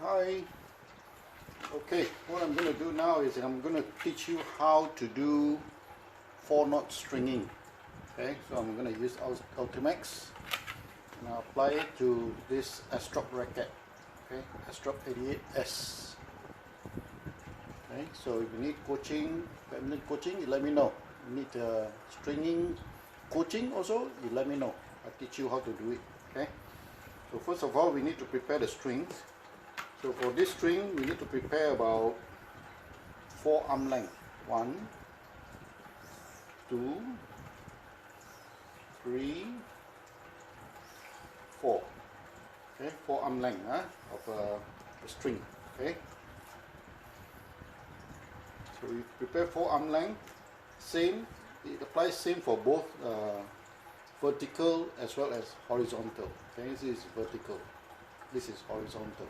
Hi. Okay, what I'm going to do now is I'm going to teach you how to do 4-knot stringing. Okay, so I'm going to use Ultimax and I'll apply it to this S-drop racket. Okay, S-drop 88S. Okay, so if you need coaching, badminton coaching, you let me know. You need stringing coaching also, you let me know. I'll teach you how to do it. Okay, so first of all, we need to prepare the strings. So for this string, we need to prepare about 4 arm length. 1, 2, 3, 4. Okay, 4 arm length of the string. Okay. So we prepare 4 arm length. Same, it applies same for both vertical as well as horizontal. Okay, this is vertical. This is horizontal.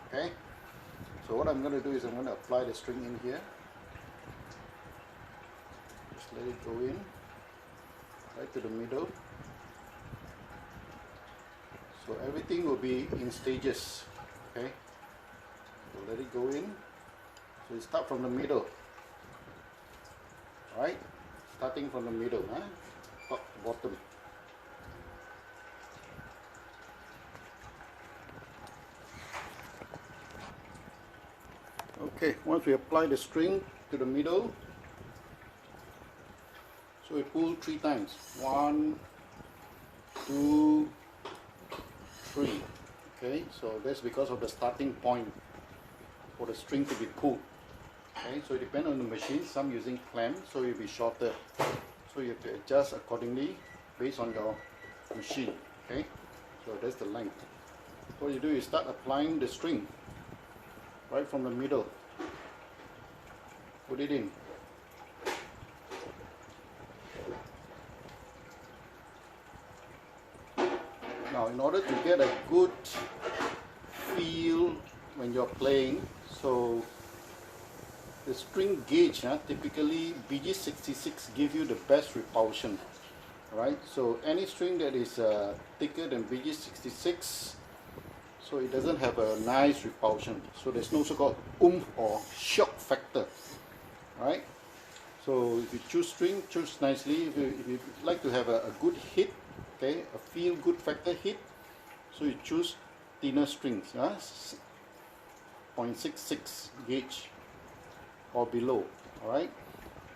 Okay, so what I'm going to do is I'm going to apply the string in here. Just let it go in right to the middle. So everything will be in stages. Okay, so let it go in. So you start from the middle. Right, starting from the middle, top to bottom. Okay, once we apply the string to the middle, so we pull 3 times. 1, 2, 3. Okay, so that's because of the starting point for the string to be pulled. Okay, so it depends on the machine. Some using clamp, so it will be shorter. So you have to adjust accordingly based on your machine. Okay, so that's the length. What you do is start applying the string right from the middle. Put it in. Now, in order to get a good feel when you're playing, so the string gauge, typically BG66 give you the best repulsion, right? So any string that is thicker than BG66, so it doesn't have a nice repulsion. So there's no so-called oomph or shock factor, right? So if you choose string, choose nicely. If you like to have a good hit, okay, a feel good factor hit, so you choose thinner strings, 0.66 gauge or below, alright?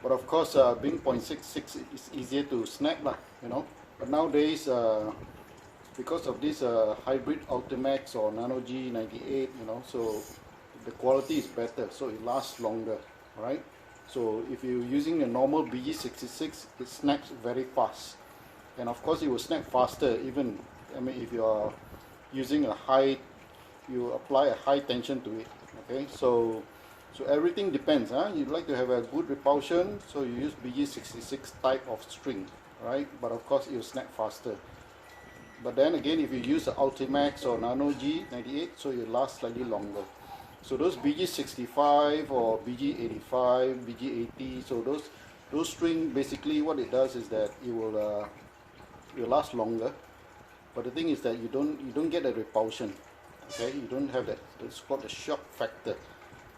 But of course, being 0.66 is easier to snap, you know. But nowadays, because of this hybrid Ultimax or Nano G98, you know, so the quality is better, so it lasts longer, right? So if you're using a normal BG66, it snaps very fast, and of course it will snap faster. Even, I mean, if you are using you apply a high tension to it. Okay, so everything depends. You'd like to have a good repulsion, so you use BG66 type of string, right? But of course it will snap faster. But then again, if you use the Ultimax or Nano G98, so it lasts slightly longer. So those BG65 or BG85, BG80, so those string, basically what it does is that it will last longer. But the thing is that you don't get a repulsion. Okay, you don't have that. It's called the shock factor.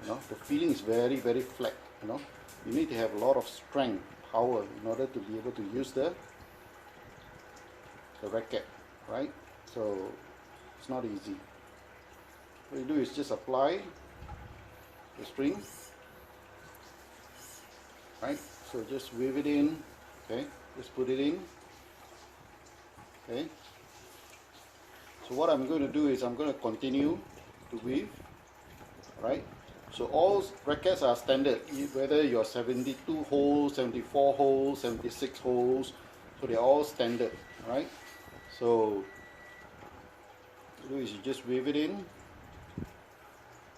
You know, the feeling is very, very flat. You know, you need to have a lot of strength, power in order to be able to use the racket, right? So it's not easy. What you do is just apply the string, right? So just weave it in. Okay, just put it in. Okay. So what I'm going to do is I'm going to continue to weave, right? So all rackets are standard, whether you're 72 holes, 74 holes, 76 holes, so they're all standard, right? So what you do is you just weave it in,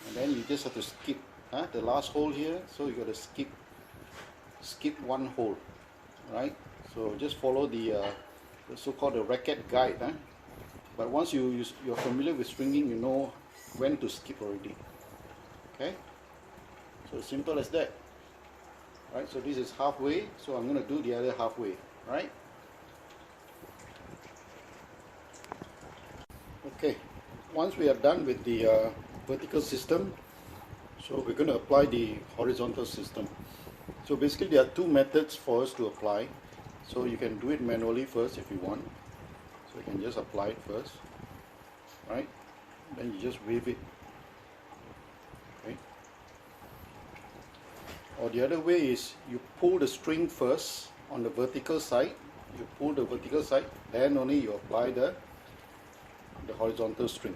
and then you just have to skip the last hole here. So you got to skip 1 hole, right? So just follow the so-called the racket guide. But once you're familiar with stringing, you know when to skip already. Okay, so simple as that. Right, so this is halfway, so I'm going to do the other halfway, right? Okay, once we are done with the vertical system, so we're going to apply the horizontal system. So basically there are two methods for us to apply. So you can do it manually first if you want. So you can just apply it first, right? Then you just wave it, okay? Or the other way is you pull the string first on the vertical side. You pull the vertical side, then only you apply the horizontal string.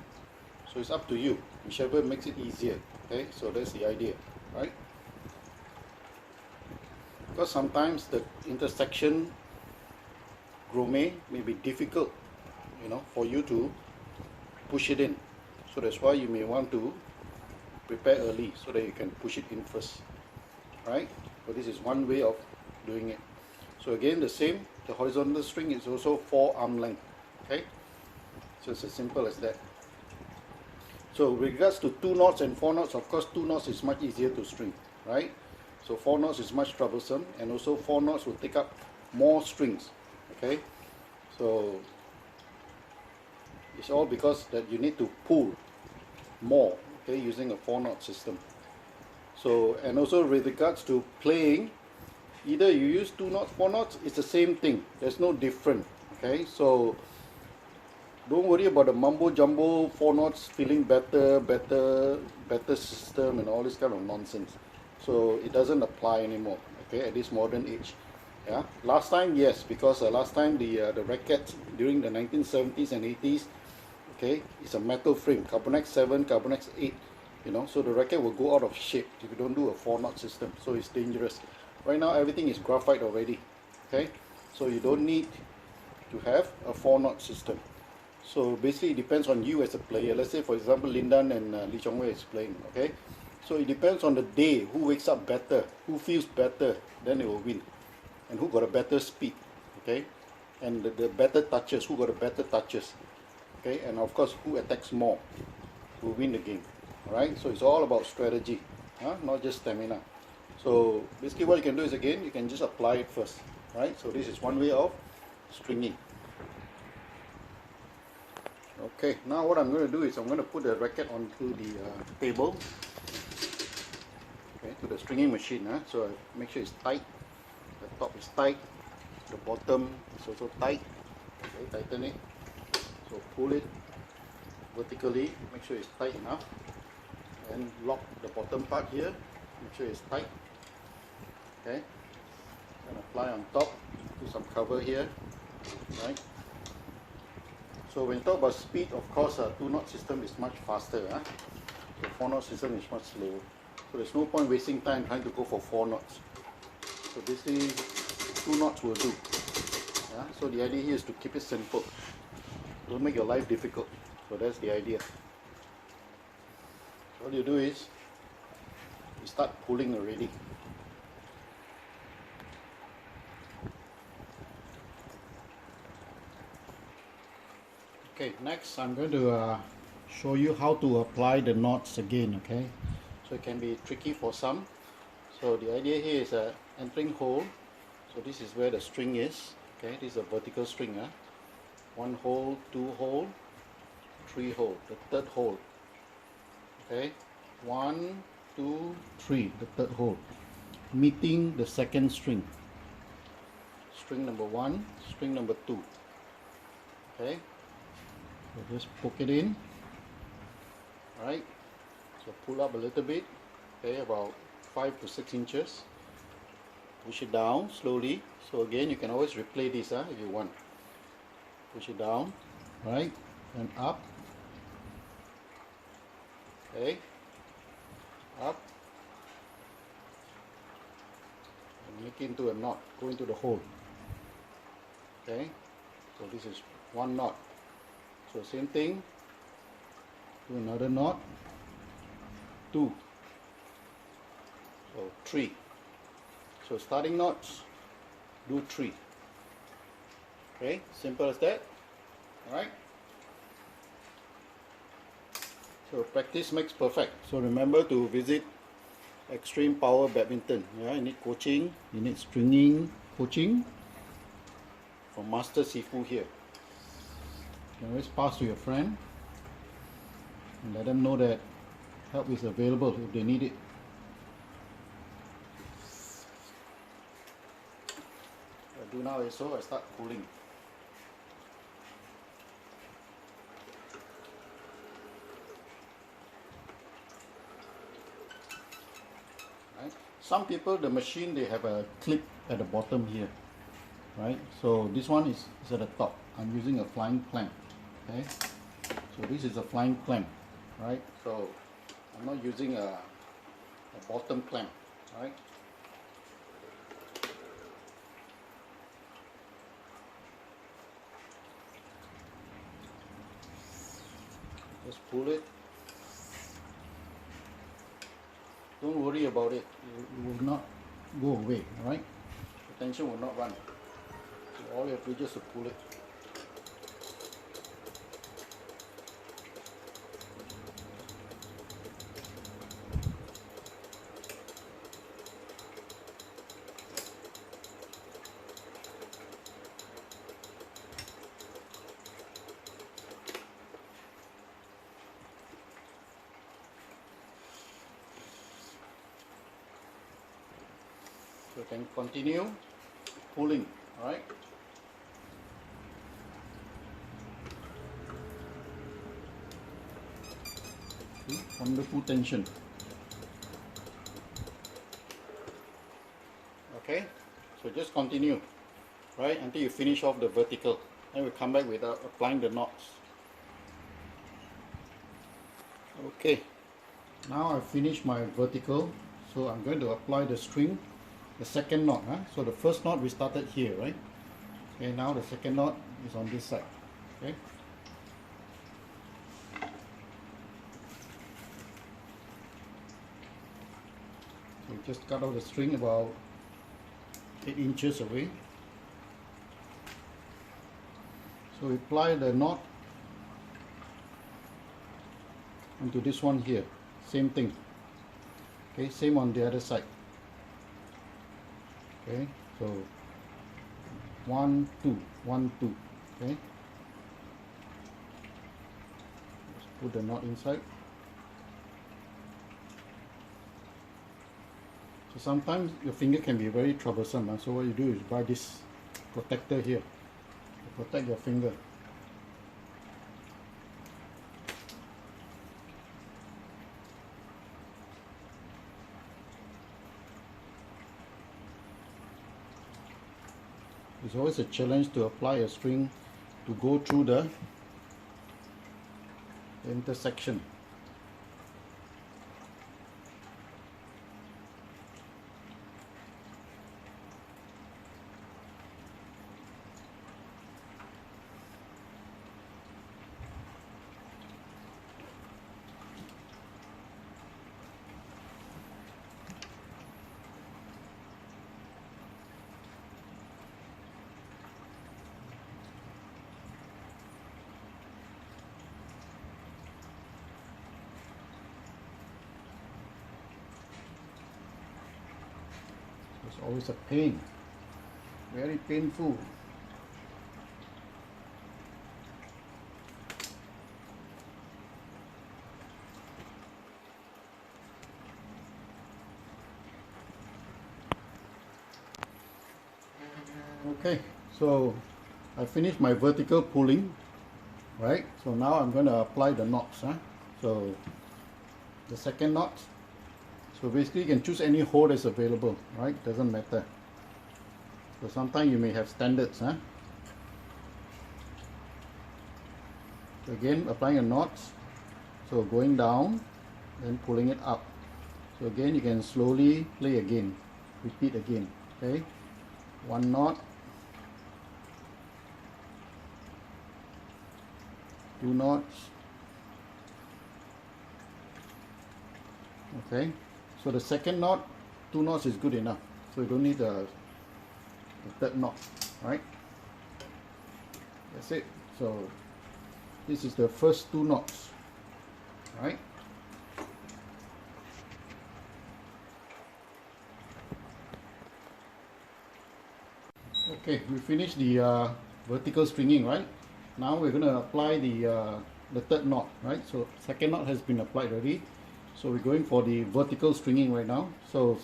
So it's up to you, whichever makes it easier. Okay, so that's the idea, right? Because sometimes the intersection grommet may be difficult, for you to push it in. So that's why you may want to prepare early so that you can push it in first, right? So this is one way of doing it. So again, the same, the horizontal string is also 4 arm length, okay? So it's as simple as that. So with regards to 2 knots and 4 knots, of course 2 knots is much easier to string, right? So 4 knots is much troublesome, and also 4 knots will take up more strings, okay? So it's all because that you need to pull more, okay, using a 4 knot system. So, and also with regards to playing, either you use 2 knots, 4 knots, it's the same thing. There's no different, okay? So don't worry about the mumbo jumbo 4 knots feeling better system and all this kind of nonsense. So it doesn't apply anymore, okay, at this modern age. Yeah, last time yes, because last time the racket during the 1970s and 80s, okay, it's a metal frame, Carbonex 7, Carbonex 8, so the racket will go out of shape if you don't do a 4 knot system. So it's dangerous. Right now everything is graphite already, okay, so you don't need to have a 4 knot system. So basically it depends on you as a player. Let's say for example Lindan and Lee Chong Wei is playing, okay, so it depends on the day, who wakes up better, who feels better, then they will win, and who got a better speed, okay, and the better touches, who got the better touches, okay, and of course who attacks more will win the game. Alright, so it's all about strategy, not just stamina. So basically what you can do is, again, you can just apply it first, right? So this is one way of stringing. Okay, now what I'm going to do is I'm going to put the racket onto the table, okay, to the stringing machine. So I make sure it's tight, the top is tight, the bottom is also tight, okay, tighten it. So pull it vertically, make sure it's tight enough, and lock the bottom part here, make sure it's tight, okay, and apply on top, do some cover here, right? So when you talk about speed, of course, a 2 knot system is much faster. The 4 knot system is much slower. So there's no point wasting time trying to go for 4 knots. So basically, 2 knots will do. So the idea here is to keep it simple. Don't make your life difficult. So that's the idea. So all you do is, you start pulling already. Okay, next I'm going to show you how to apply the knots again, okay? So it can be tricky for some. So the idea here is entering hole. So this is where the string is, okay? This is a vertical string. 1 hole, 2 hole, 3 hole, the 3rd hole, okay? 1, 2, 3, the 3rd hole, meeting the 2nd string. String number 1, string number 2, okay? So just poke it in, right? So pull up a little bit, okay, about 5 to 6 inches. Push it down slowly. So again, you can always replay this if you want. Push it down, right, and up, okay, up, and make it into a knot, go into the hole, okay. So this is 1 knot. So same thing, do another knot, 2, so 3. So starting knots, do 3. Okay, simple as that. Alright. So practice makes perfect. So remember to visit Extreme Power Badminton. You need coaching, you need stringing coaching from Master Sifu here. You can always pass to your friend and let them know that help is available if they need it. What I do now is so I start pulling. Right? Some people, the machine, they have a clip at the bottom here, right? So this one is at the top. I'm using a flying clamp. Okay, so this is a flying clamp, right? So I'm not using a bottom clamp, right? Just pull it. Don't worry about it. It will not go away, right? The tension will not run. So all you have to do is just to pull it. So you can continue pulling, alright? Wonderful tension. Okay, so just continue, right, until you finish off the vertical. Then we'll come back with applying the knots. Okay, now I've finished my vertical, so I'm going to apply the string. The second knot, so the first knot we started here, right? Okay, now the second knot is on this side. Okay. So we just cut off the string about 8 inches away. So we apply the knot onto this one here. Same thing. Okay, same on the other side. Okay, so 1, 2, 1, 2. Okay, just put the knot inside. So sometimes your finger can be very troublesome, so what you do is buy this protector here to protect your finger. It's always a challenge to apply a string to go through the intersection. It's always a pain, very painful. Okay, so I finished my vertical pulling, right? So now I'm going to apply the knots. So the second knot. So basically you can choose any hole that's available, right? Doesn't matter. So sometimes you may have standards. So again, applying the knots. So going down, then pulling it up. So again, you can slowly play again, repeat again. Okay, one knot, two knots. Okay. So the second knot, 2 knots is good enough. So you don't need the third knot, right? That's it. So this is the first 2 knots, right? Okay, we finished the vertical stringing, right? Now we're going to apply the third knot, right? So second knot has been applied already. So we're going for the vertical stringing right now. So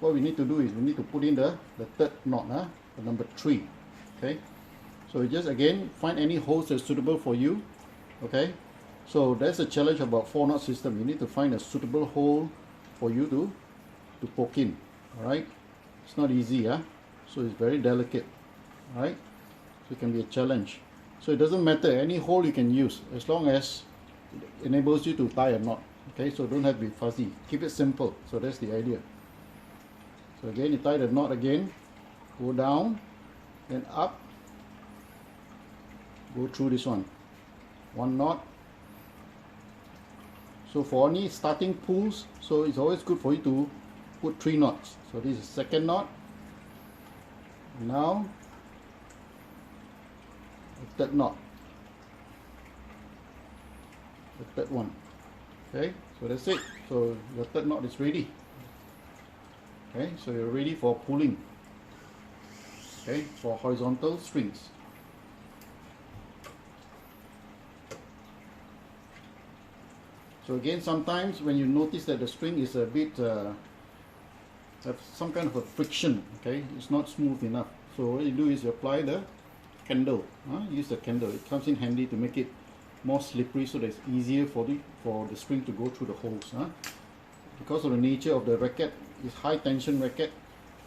what we need to do is we need to put in the third knot, the number 3. Okay, so we just again find any holes that's suitable for you. Okay, so that's a challenge about 4-knot system. You need to find a suitable hole for you to poke in. Alright, it's not easy, so it's very delicate. Alright, so it can be a challenge. So it doesn't matter, any hole you can use as long as it enables you to tie a knot. Okay, so don't have to be fuzzy, keep it simple. So that's the idea. So again, you tie the knot again, go down, then up, go through this one knot. So for any starting pulls, so it's always good for you to put 3 knots. So this is second knot, now the third knot, the third one. Okay, so that's it. So your third knot is ready. Okay, so you're ready for pulling. Okay, for horizontal strings. So again, sometimes when you notice that the string is a bit have some kind of a friction, okay, it's not smooth enough. So what you do is you apply the candle. Use the candle. It comes in handy to make it more slippery, so that it's easier for the string to go through the holes. Because of the nature of the racket, it's high tension racket,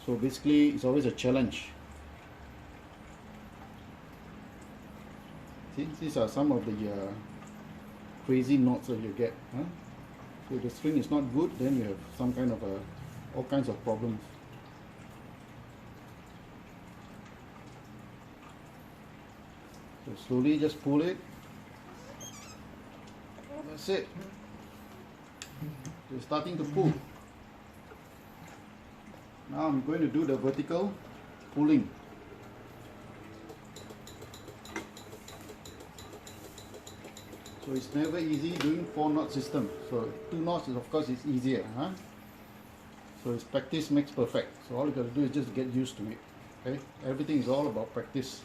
so basically it's always a challenge. See, these are some of the crazy knots that you get. So if the string is not good, then you have some kind of all kinds of problems. So slowly just pull it. That's it. You're starting to pull. Now I'm going to do the vertical pulling. So it's never easy doing 4-knot system. So 2 knots is, of course, it's easier. So it's practice makes perfect. So all you got to do is just get used to it. Okay, everything is all about practice.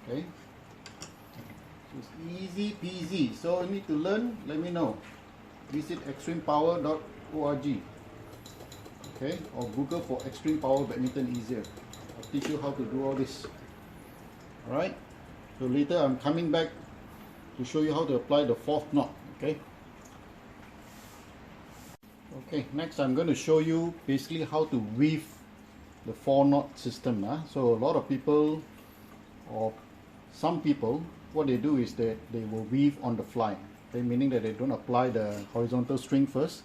Okay, so it's easy peasy. So you need to learn, let me know. Visit extremepower.org. Okay, or Google for Extreme Power Badminton easier. I'll teach you how to do all this. Alright, so later I'm coming back to show you how to apply the 4th knot. Okay. Okay, next I'm going to show you basically how to weave the 4-knot system. So a lot of people, or some people, what they do is that they will weave on the fly. Okay, meaning that they don't apply the horizontal string first.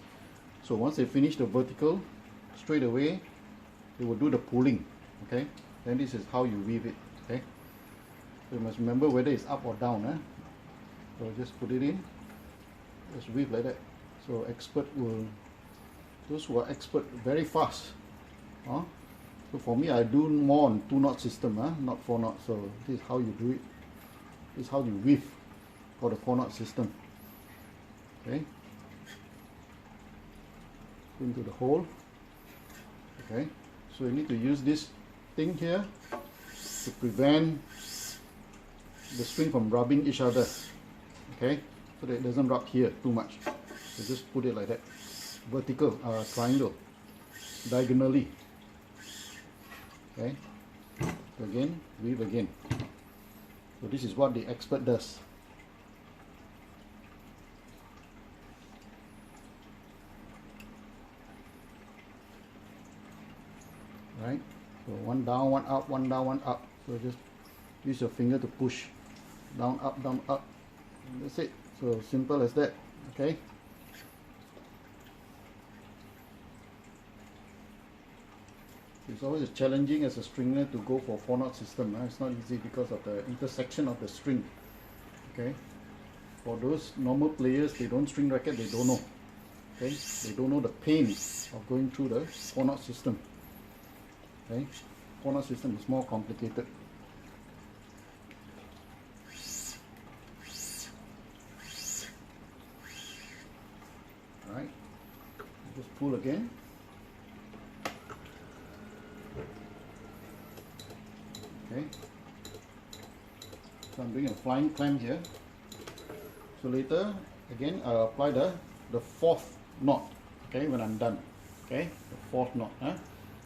So once they finish the vertical, straight away they will do the pulling. Okay, then this is how you weave it. Okay, so you must remember whether it's up or down. So just put it in, just weave like that. So expert will, those who are expert, very fast. So for me, I do more on 2-knot system, not 4-knot. So this is how you do it. This is how you weave for the 4-knot system. Okay, into the hole. Okay, so you need to use this thing here to prevent the string from rubbing each other. Okay, so that it doesn't rub here too much. So just put it like that, vertical, triangle, diagonally. Okay, so again, weave again. So this is what the expert does. Right, so one down, one up, one down, one up. So just use your finger to push down, up, and that's it. So simple as that. Okay, it's always challenging as a stringer to go for 4-knot system. It's not easy because of the intersection of the string. Okay, for those normal players, they don't string racket, they don't know. Okay, they don't know the pain of going through the 4-knot system. Okay, 4-knot system is more complicated. Alright, just pull again. Okay, So I'm doing a flying clamp here. So later, again, I'll apply the fourth knot, okay, when I'm done, okay, the fourth knot. So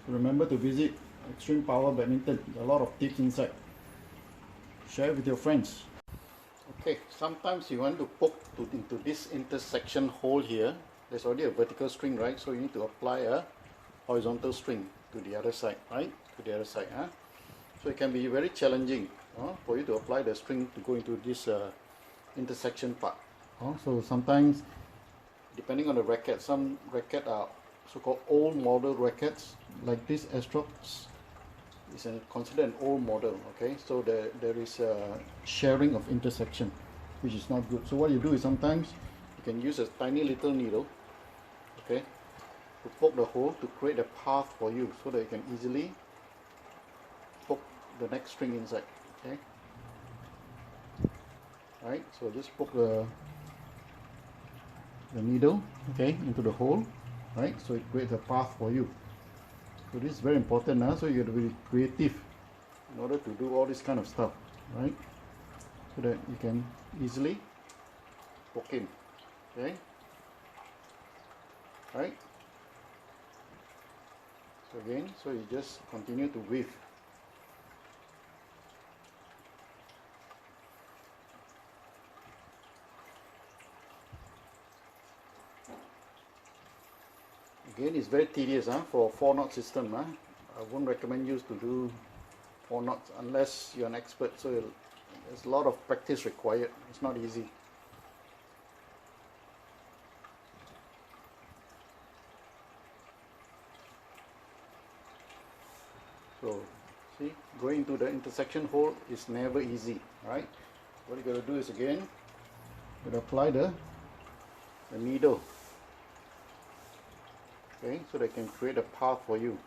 remember to visit Extreme Power Badminton. There are a lot of tips inside. Share with your friends. Okay, sometimes you want to poke into this intersection hole here. There's already a vertical string, right? So you need to apply a horizontal string to the other side, right? To the other side. So it can be very challenging for you to apply the string to go into this intersection part. So sometimes, depending on the racket, some racket are so-called old model rackets, like this Astrox is considered an old model. Okay, so there is a sharing of intersection, which is not good. So what you do is sometimes you can use a tiny little needle, okay, to poke the hole to create a path for you, so that you can easily poke the next string inside. Okay, right. So just poke the needle, okay, into the hole, right? So it creates a path for you. So this is very important, so you have to be creative in order to do all this kind of stuff, right? So that you can easily poke in, okay? Right? So again, so you just continue to weave. Again, it's very tedious for 4-knot system. I won't recommend you to do 4 knots unless you're an expert. So there's a lot of practice required. It's not easy. So see, going to the intersection hole is never easy, right? What you got to do is, again, you got to apply the needle. Okay, so they can create a path for you.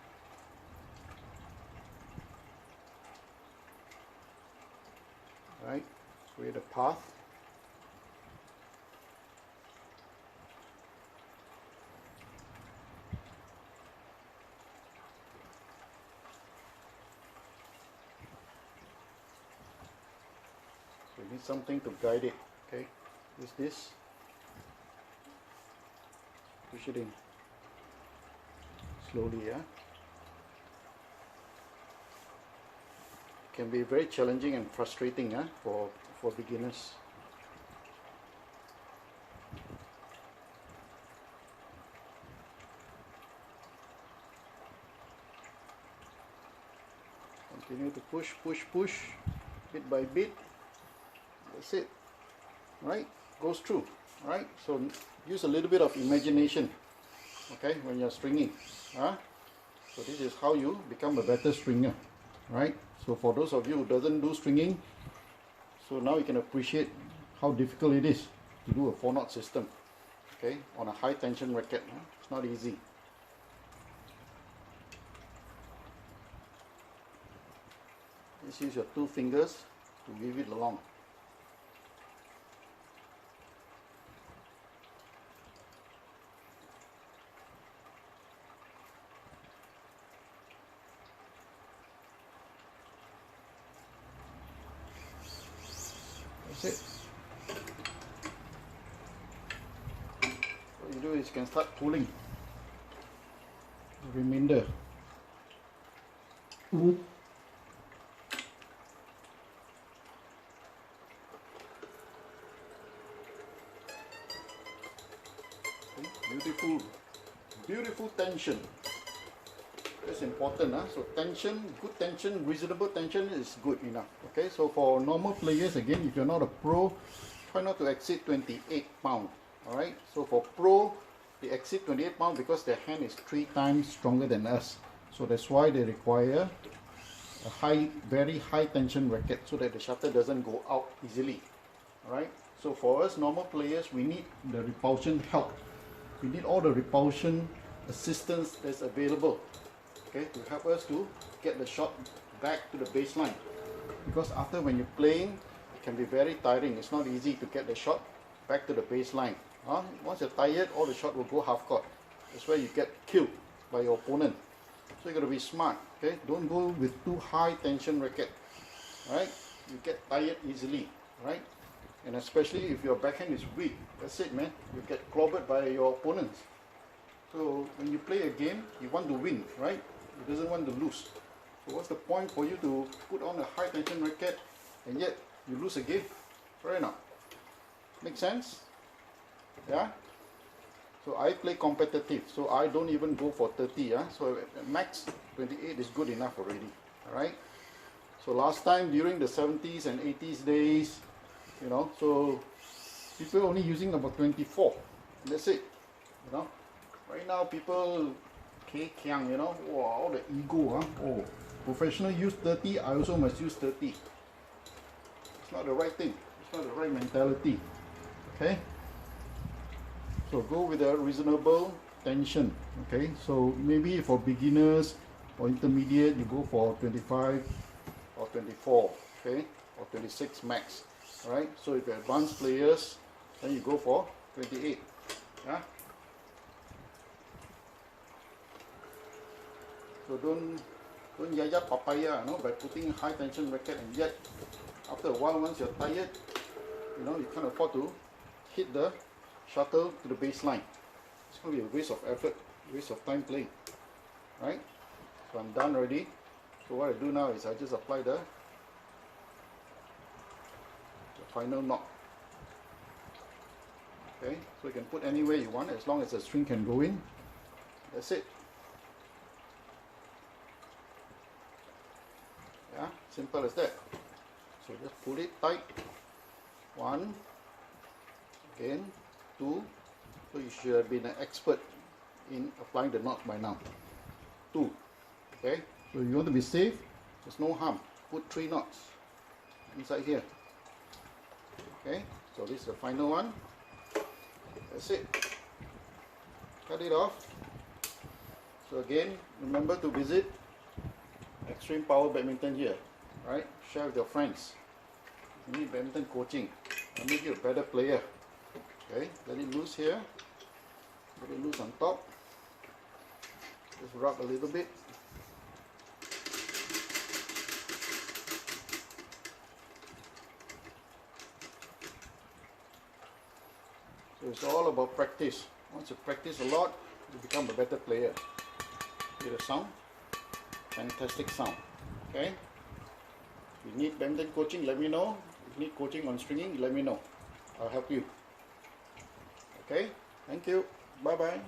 Right, create a path. So you need something to guide it. Okay, use this. Push it in. Slowly, Can be very challenging and frustrating, for beginners. Continue to push, bit by bit. That's it. Right? Goes through. Right? So use a little bit of imagination. Okay, when you're stringing. So this is how you become a better stringer, right? So for those of you who doesn't do stringing, so now you can appreciate how difficult it is to do a 4-knot system, okay, on a high tension racket. It's not easy. Just use your 2 fingers to weave it along. That's it. What you do is you can start pulling the remainder. Okay, beautiful tension. That's important. So tension, good tension, reasonable tension is good enough. Okay, so for normal players, again, if you're not a pro, try not to exceed 28 pounds. Alright, so for pro, they exceed 28 pounds because their hand is 3 times stronger than us. So that's why they require a very high tension racket, so that the shuttle doesn't go out easily. Alright, so for us normal players, we need the repulsion help. We need all the repulsion assistance that's available, okay, to help us to get the shot back to the baseline. Because after, when you're playing, it can be very tiring. It's not easy to get the shot back to the baseline. Once you're tired, all the shot will go half court. That's where you get killed by your opponent. So you got to be smart. Okay, don't go with too high tension racket. Alright, you get tired easily, right? And especially if your backhand is weak, that's it, man. You get clobbered by your opponents. So when you play a game, you want to win, right? You doesn't want to lose. So what's the point for you to put on a high tension racket and yet you lose a game? Right now. Make sense? Yeah? So I play competitive, so I don't even go for 30. Yeah? So at max 28 is good enough already. Alright? So last time during the 70s and 80s days, you know, so people only using about 24. That's it. You know? Right now people you know, wow, all the ego, huh? Oh, professional use 30, I also must use 30. It's not the right thing. It's not the right mentality. Okay? So go with a reasonable tension. Okay? So maybe for beginners or intermediate, you go for 25 or 24. Okay? Or 26 max. Alright? So if you're advanced players, then you go for 28. Yeah? So don't yaya papaya, you know, by putting high tension racket, and yet after a while, once you're tired, you know, you can't afford to hit the shuttle to the baseline. It's going to be a waste of effort, waste of time playing. Right? So I'm done already. So what I do now is I just apply the final knock. Okay, so you can put anywhere you want as long as the string can go in. That's it. Yeah, simple as that. So just pull it tight. 1, again, 2. So you should have been an expert in applying the knot by now. 2. Okay, so you want to be safe, there's no harm. Put 3 knots inside here. Okay, so this is the final one. That's it. Cut it off. So again, remember to visit Extreme Power Badminton here. Right? Share with your friends. You need badminton coaching. I'll make you a better player. Okay, let it loose here. Let it loose on top. Just rub a little bit. So it's all about practice. Once you practice a lot, you become a better player. Hear the sound? Fantastic sound. Okay? If you need badminton coaching, let me know. If you need coaching on stringing, let me know. I'll help you. Okay? Thank you. Bye bye.